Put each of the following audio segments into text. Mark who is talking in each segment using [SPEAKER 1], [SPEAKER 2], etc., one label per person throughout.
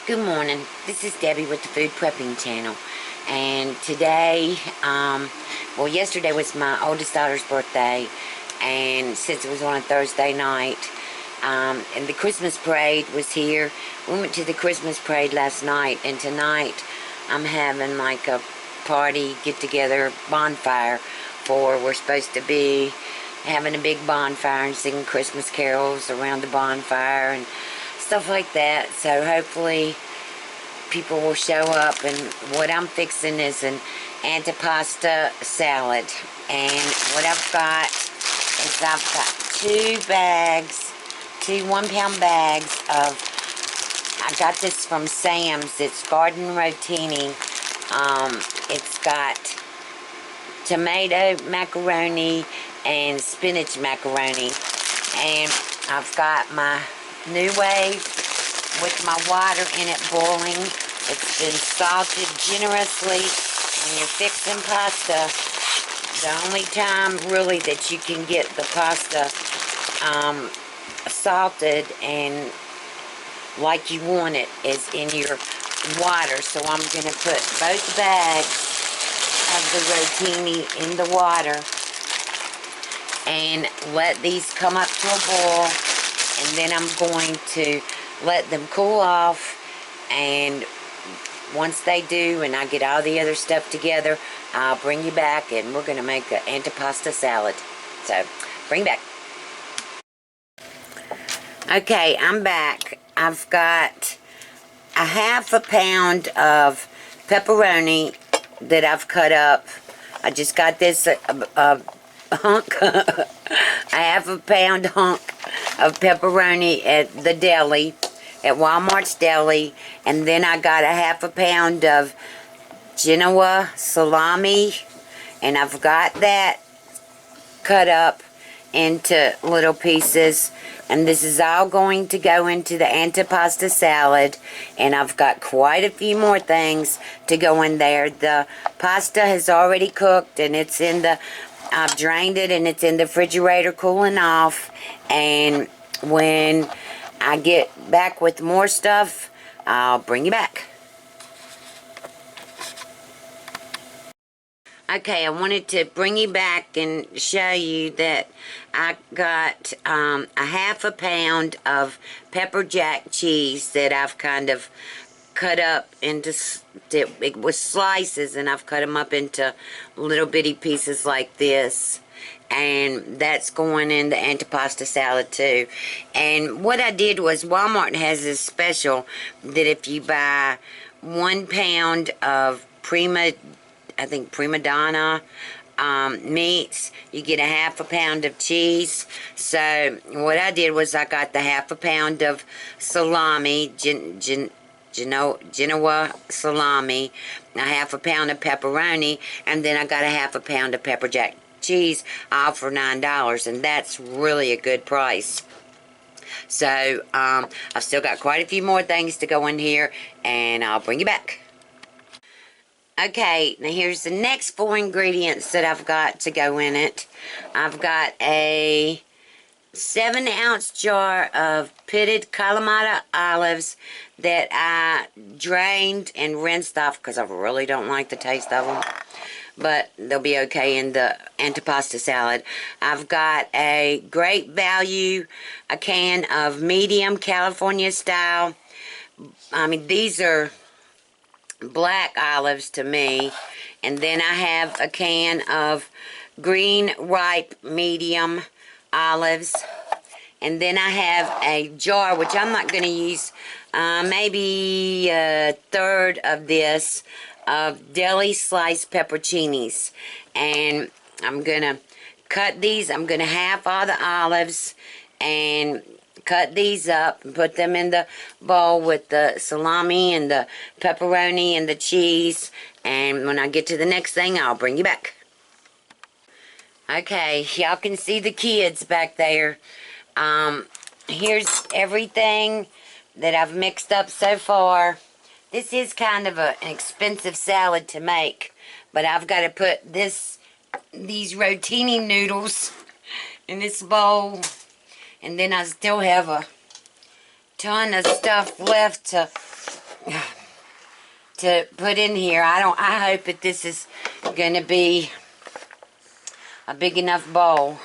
[SPEAKER 1] Good morning. This is Debbie with the Food Prepping channel. And today, yesterday was my oldest daughter's birthday. And since it was on a Thursday night, and the Christmas parade was here. We went to the Christmas parade last night. And tonight, I'm having like a party, get-together, bonfire we're supposed to be having a big bonfire and singing Christmas carols around the bonfire and stuff like that. So hopefully people will show up. And what I'm fixing is an Antipasto Salad. And what I've got is I've got two 1-pound bags of, I got this from Sam's. It's Garden Rotini. It's got tomato macaroni and spinach macaroni. And I've got my New Wave with my water in it boiling. It's been salted generously. When you're fixing pasta, the only time really that you can get the pasta salted and like you want it is in your water. So I'm going to put both bags of the rotini in the water and let these come up to a boil, and then I'm going to let them cool off. And once they do and I get all the other stuff together, I'll bring you back and we're going to make an Antipasto salad. So bring back. Okay, I'm back. I've got a ½ pound of pepperoni that I've cut up. I just got this hunk, a ½ pound hunk of pepperoni at the deli, at Walmart's deli. And then I got a ½ pound of Genoa Salami, and I've got that cut up into little pieces. And this is all going to go into the Antipasto salad. And I've got quite a few more things to go in there. The pasta has already cooked and it's in the, I've drained it and it's in the refrigerator cooling off. And when I get back with more stuff, I'll bring you back. Okay, I wanted to bring you back and show you that I got a ½ pound of pepper jack cheese that I've kind of cut up into, it was slices, and I've cut them up into little bitty pieces like this. And that's going in the Antipasto salad too. And what I did was, Walmart has this special that if you buy 1 pound of prima donna meats, you get a ½ pound of cheese. So what I did was I got the ½ pound of salami, Genoa Salami, a ½ pound of pepperoni, and then I got a ½ pound of pepper jack cheese, all for $9, and that's really a good price. So I've still got quite a few more things to go in here, and I'll bring you back. Okay, now here's the next 4 ingredients that I've got to go in it. I've got a 7-ounce jar of pitted Kalamata olives that I drained and rinsed off because I really don't like the taste of them. But they'll be okay in the Antipasto salad. I've got a Great Value, a can of medium California style. I mean, these are black olives to me. And then I have a can of green ripe medium olives. And then I have a jar, which I'm not going to use, maybe a third of this, of deli sliced pepperoncinis. And I'm going to cut these. I'm going to half all the olives and cut these up and put them in the bowl with the salami and the pepperoni and the cheese. And when I get to the next thing, I'll bring you back. Okay, y'all can see the kids back there. Here's everything that I've mixed up so far. This is kind of an expensive salad to make, but I've got to put these rotini noodles in this bowl, and then I still have a ton of stuff left to to put in here. I hope that this is going to be a big enough bowl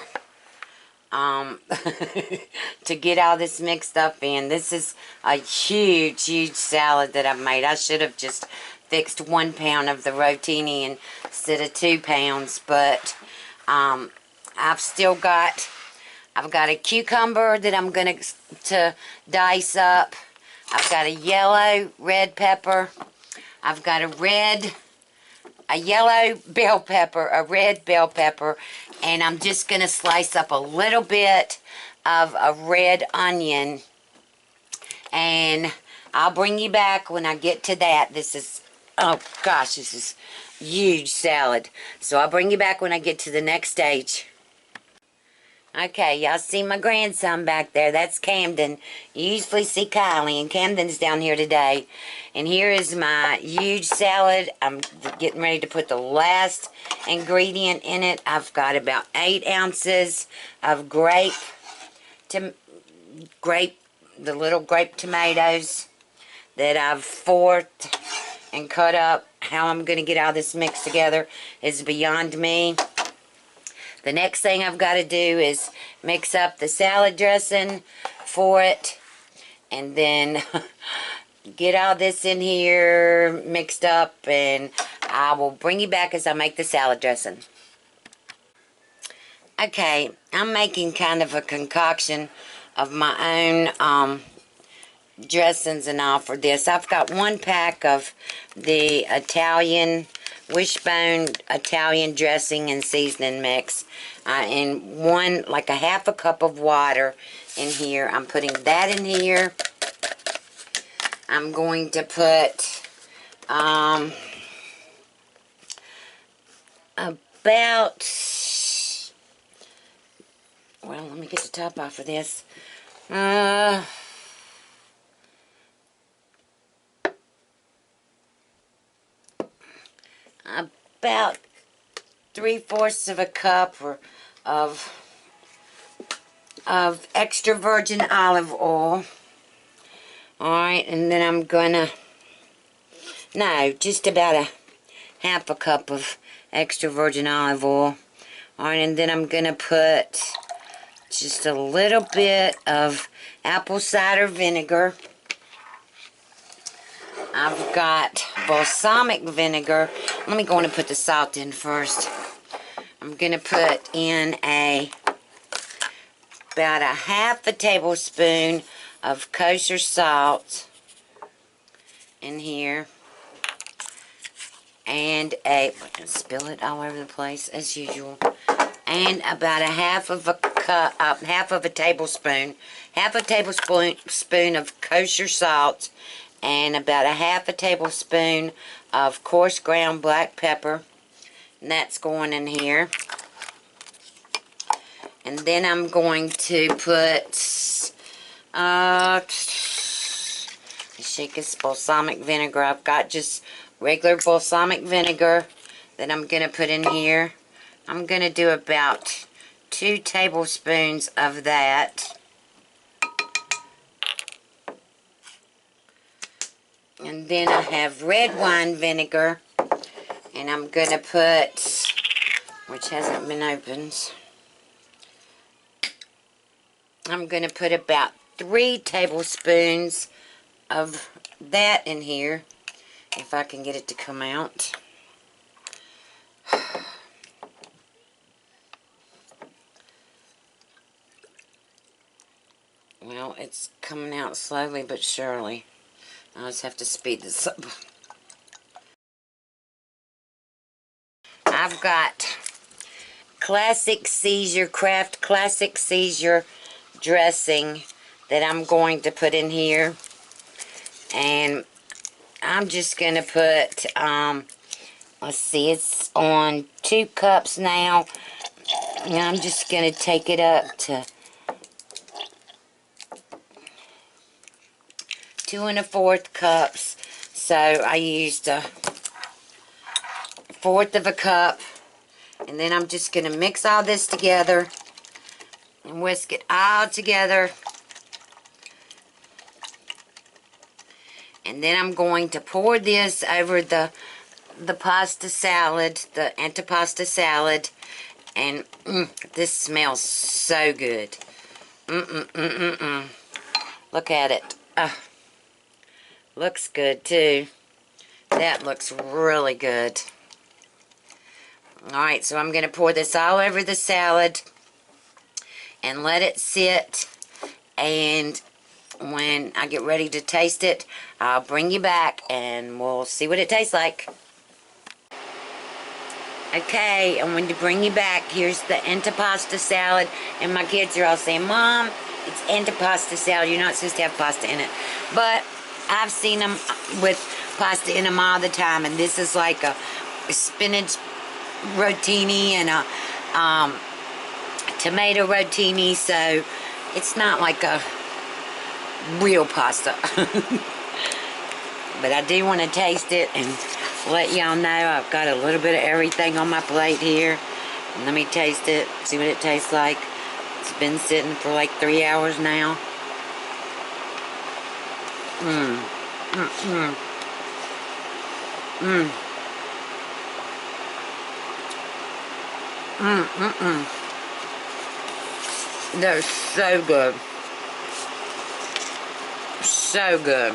[SPEAKER 1] to get all this mixed up in. This is a huge salad that I've made. I should have just fixed 1 pound of the rotini instead of 2 pounds, but I've got a cucumber that I'm going to dice up. I've got a yellow red pepper. I've got a yellow bell pepper, a red bell pepper, and I'm just going to slice up a little bit of a red onion, and I'll bring you back when I get to that. This is, oh gosh, this is huge salad. So I'll bring you back when I get to the next stage. Okay, y'all see my grandson back there. That's Camden. You usually see Kylie, and Camden's down here today. And here is my huge salad. I'm getting ready to put the last ingredient in it. I've got about 8 ounces of the little grape tomatoes that I've forked and cut up. How I'm going to get all this mixed together is beyond me. The next thing I've got to do is mix up the salad dressing for it, and then get all this in here mixed up, and I will bring you back as I make the salad dressing. Okay, I'm making kind of a concoction of my own dressings and all for this. I've got 1 pack of the Italian wishbone Italian dressing and seasoning mix, and like a half a cup of water in here. I'm putting that in here. I'm going to put about, well, let me get the top off of this. About 3/4 of a cup of extra virgin olive oil. Alright, and then I'm gonna, just about a half a cup of extra virgin olive oil. Alright, and then I'm gonna put just a little bit of apple cider vinegar. I've got balsamic vinegar. Let me go in and put the salt in first. I'm going to put in about a half a tablespoon of kosher salt in here. And spill it all over the place as usual. And about a half of a tablespoon of kosher salt, and about a half a tablespoon of coarse ground black pepper. And that's going in here. And then I'm going to put shake this balsamic vinegar. I've got just regular balsamic vinegar that I'm going to put in here. I'm going to do about 2 tablespoons of that. And then I have red wine vinegar, and I'm going to put, which hasn't been opened, I'm going to put about 3 tablespoons of that in here, if I can get it to come out. Well, it's coming out slowly but surely. I just have to speed this up. I've got Kraft Classic Caesar dressing that I'm going to put in here. And I'm just going to put, let's see, it's on 2 cups now. And I'm just going to take it up to 2 1/4 cups. So I used 1/4 of a cup, and then I'm just going to mix all this together and whisk it all together. And then I'm going to pour this over the pasta salad, the antipasto salad. And this smells so good. Look at it. Looks good too. That looks really good. Alright, so I'm going to pour this all over the salad and let it sit. And when I get ready to taste it, I'll bring you back and we'll see what it tastes like. Okay, I'm going to bring you back. Here's the antipasto salad. And my kids are all saying, Mom, it's antipasto salad. You're not supposed to have pasta in it. But I've seen them with pasta in them all the time. And this is like a spinach rotini and a tomato rotini. So it's not like a real pasta. But I do want to taste it and let y'all know I've got a little bit of everything on my plate here. And let me taste it, see what it tastes like. It's been sitting for like 3 hours now. They're so good. So good.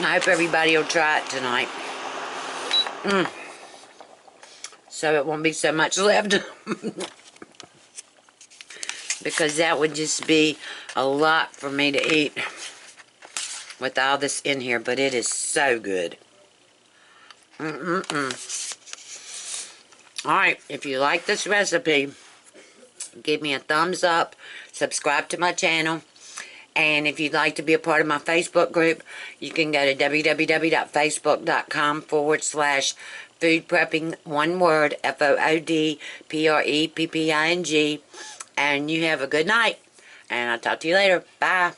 [SPEAKER 1] I hope everybody will try it tonight. So it won't be so much left. Because that would just be a lot for me to eat with all this in here. But it is so good. Alright, if you like this recipe, give me a thumbs up. Subscribe to my channel. And if you'd like to be a part of my Facebook group, you can go to www.facebook.com/FoodPrepping, one word, FoodPrepping. And you have a good night. And I'll talk to you later. Bye.